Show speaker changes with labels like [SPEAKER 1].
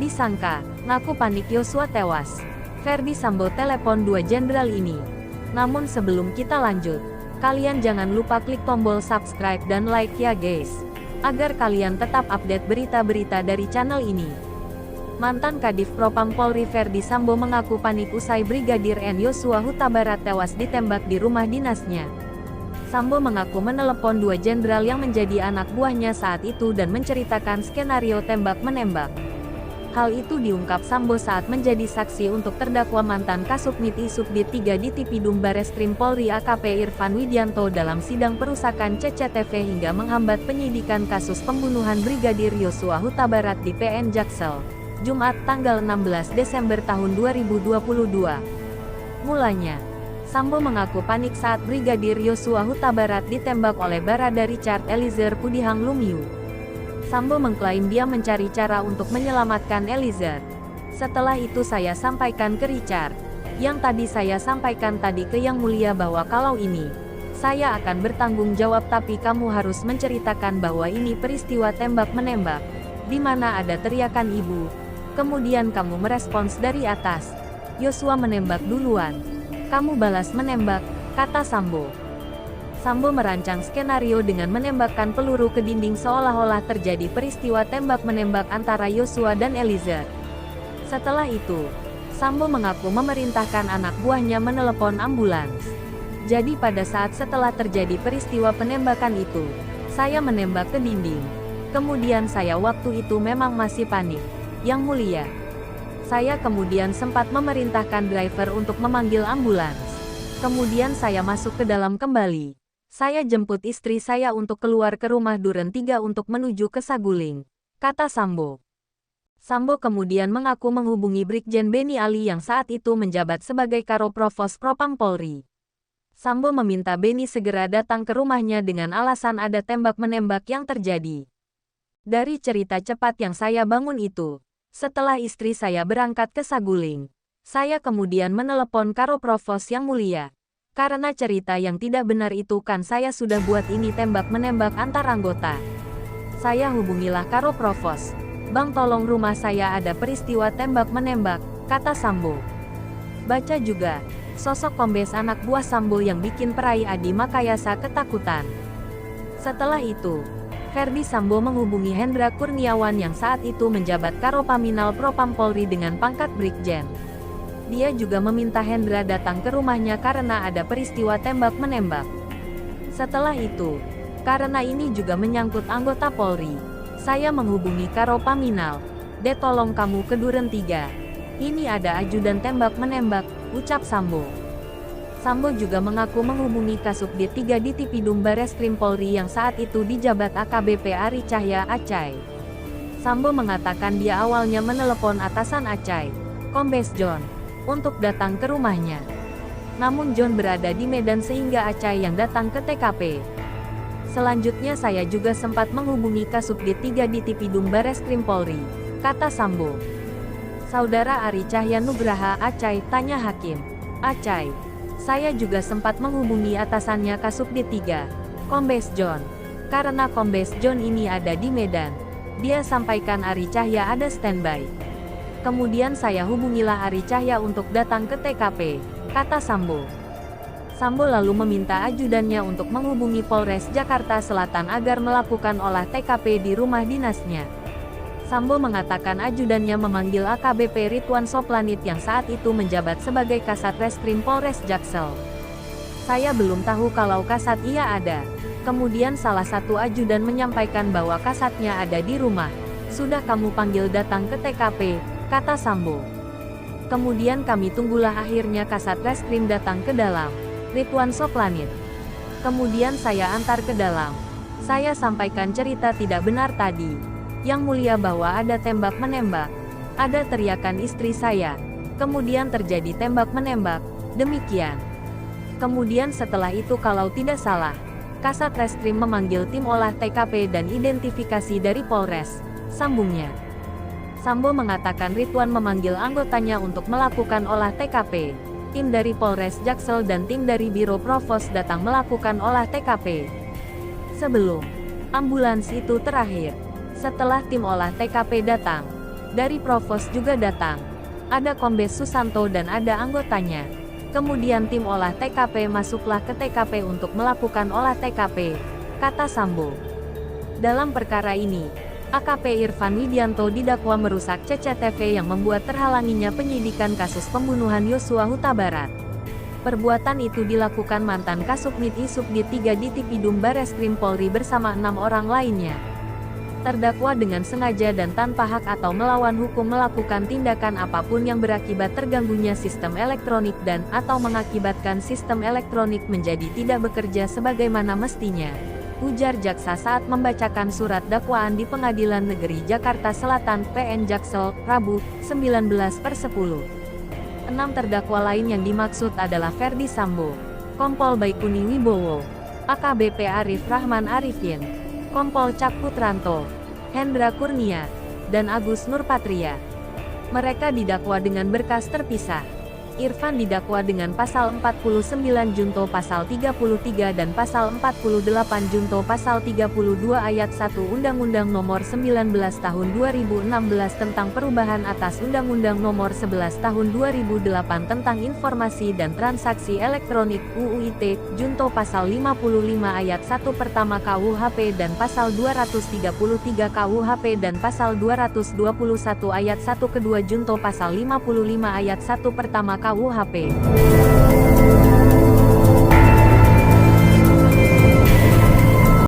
[SPEAKER 1] disangka, ngaku panik Yosua tewas. Ferdy Sambo telepon dua jenderal ini. Namun sebelum kita lanjut, kalian jangan lupa klik tombol subscribe dan like ya guys, agar kalian tetap update berita-berita dari channel ini. Mantan Kadif Propam Polri Ferdy Sambo mengaku panik usai Brigadir N Yosua Huta Barat tewas ditembak di rumah dinasnya. Sambo mengaku menelepon dua jenderal yang menjadi anak buahnya saat itu dan menceritakan skenario tembak-menembak. Hal itu diungkap Sambo saat menjadi saksi untuk terdakwa mantan Kasubnit Subdit 3 di Tipidum Bareskrim Polri AKP Irfan Widianto dalam sidang perusakan CCTV hingga menghambat penyidikan kasus pembunuhan Brigadir Yosua Huta Barat di PN Jaksel, Jumat tanggal 16 Desember tahun 2022. Mulanya, Sambo mengaku panik saat Brigadir Yosua Huta Barat ditembak oleh Barada Richard Eliezer Pudihang Lumiu. Sambo mengklaim dia mencari cara untuk menyelamatkan Eliezer. Setelah itu saya sampaikan ke Richard, yang tadi saya sampaikan tadi ke Yang Mulia bahwa kalau ini, saya akan bertanggung jawab tapi kamu harus menceritakan bahwa ini peristiwa tembak-menembak, di mana ada teriakan ibu. Kemudian kamu merespons dari atas, Yosua menembak duluan. Kamu balas menembak, kata Sambo. Sambo merancang skenario dengan menembakkan peluru ke dinding seolah-olah terjadi peristiwa tembak-menembak antara Yosua dan Eliezer. Setelah itu, Sambo mengaku memerintahkan anak buahnya menelepon ambulans. Jadi pada saat setelah terjadi peristiwa penembakan itu, saya menembak ke dinding. Kemudian saya waktu itu memang masih panik, Yang Mulia. Saya kemudian sempat memerintahkan driver untuk memanggil ambulans. Kemudian saya masuk ke dalam kembali. Saya jemput istri saya untuk keluar ke rumah Duren 3 untuk menuju ke Saguling, kata Sambo. Sambo kemudian mengaku menghubungi Brigjen Beni Ali yang saat itu menjabat sebagai Karo Provos Propam Polri. Sambo meminta Beni segera datang ke rumahnya dengan alasan ada tembak-menembak yang terjadi. Dari cerita cepat yang saya bangun itu, setelah istri saya berangkat ke Saguling, saya kemudian menelepon Karo Provos Yang Mulia. Karena cerita yang tidak benar itu kan saya sudah buat ini tembak-menembak antar anggota. Saya hubungilah Karo Provos. Bang tolong rumah saya ada peristiwa tembak-menembak, kata Sambo. Baca juga, sosok kombes anak buah Sambo yang bikin Perai Adi Makayasa ketakutan. Setelah itu, Ferdy Sambo menghubungi Hendra Kurniawan yang saat itu menjabat Karo Paminal Propam Polri dengan pangkat Brigjen. Dia juga meminta Hendra datang ke rumahnya karena ada peristiwa tembak-menembak. Setelah itu, karena ini juga menyangkut anggota Polri, saya menghubungi Karo Paminal. Tolong kamu ke Duren 3. Ini ada ajudan tembak-menembak, ucap Sambo. Sambo juga mengaku menghubungi Kasubdit 3 di Tipidum Bareskrim Polri yang saat itu dijabat AKBP Ari Cahya Acai. Sambo mengatakan dia awalnya menelepon atasan Acai, Kombes John, untuk datang ke rumahnya. Namun John berada di Medan sehingga Acai yang datang ke TKP. Selanjutnya saya juga sempat menghubungi Kasubdit 3 di Tipidum Bareskrim Polri, kata Sambo. Saudara Ari Cahya Nugraha Acai, tanya Hakim. Acai, saya juga sempat menghubungi atasannya Kasubdit 3, Kombes John. Karena Kombes John ini ada di Medan, dia sampaikan Ari Cahya ada standby. Kemudian saya hubungilah Ari Cahya untuk datang ke TKP, kata Sambo. Sambo lalu meminta ajudannya untuk menghubungi Polres Jakarta Selatan agar melakukan olah TKP di rumah dinasnya. Sambo mengatakan ajudannya memanggil AKBP Ridwan Soplanit yang saat itu menjabat sebagai Kasat Reskrim Polres Jaksel. Saya belum tahu kalau Kasat ia ada. Kemudian salah satu ajudan menyampaikan bahwa Kasatnya ada di rumah. Sudah kamu panggil datang ke TKP, kata Sambo. Kemudian kami tunggulah akhirnya Kasat Reskrim datang ke dalam, Ridwan Soplanit. Kemudian saya antar ke dalam. Saya sampaikan cerita tidak benar tadi, Yang Mulia, bahwa ada tembak-menembak. Ada teriakan istri saya. Kemudian terjadi tembak-menembak. Demikian. Kemudian setelah itu kalau tidak salah, Kasat Reskrim memanggil tim olah TKP dan identifikasi dari Polres, sambungnya. Sambo mengatakan Ridwan memanggil anggotanya untuk melakukan olah TKP. Tim dari Polres Jaksel dan tim dari Biro Provos datang melakukan olah TKP. Sebelum ambulans itu terakhir, setelah tim olah TKP datang, Dari Provos juga datang. Ada Kombes Susanto dan ada anggotanya. Kemudian tim olah TKP masuklah ke TKP untuk melakukan olah TKP, kata Sambo. Dalam perkara ini, AKP Irfan Widianto didakwa merusak CCTV yang membuat terhalanginya penyidikan kasus pembunuhan Yosua Huta Barat. Perbuatan itu dilakukan mantan Kasubnid I-Subdit 3 di Tipidum Bareskrim Polri bersama 6 orang lainnya. Terdakwa dengan sengaja dan tanpa hak atau melawan hukum melakukan tindakan apapun yang berakibat terganggunya sistem elektronik dan atau mengakibatkan sistem elektronik menjadi tidak bekerja sebagaimana mestinya, ujar jaksa saat membacakan surat dakwaan di Pengadilan Negeri Jakarta Selatan PN Jaksel, Rabu, 19/10. 6 terdakwa lain yang dimaksud adalah Ferdi Sambo, Kompol Baikuni Wibowo, AKBP Arif Rahman Arifin, Kompol Cak Putranto, Hendra Kurnia, dan Agus Nurpatria. Mereka didakwa dengan berkas terpisah. Irfan didakwa dengan pasal 49 junto pasal 33 dan pasal 48 junto pasal 32 ayat 1 Undang-Undang Nomor 19 Tahun 2016 tentang perubahan atas Undang-Undang Nomor 11 Tahun 2008 tentang Informasi dan Transaksi Elektronik UU ITE, junto pasal 55 ayat 1 pertama KUHP dan pasal 233 KUHP dan pasal 221 ayat 1 kedua junto pasal 55 ayat 1 pertama KUHP.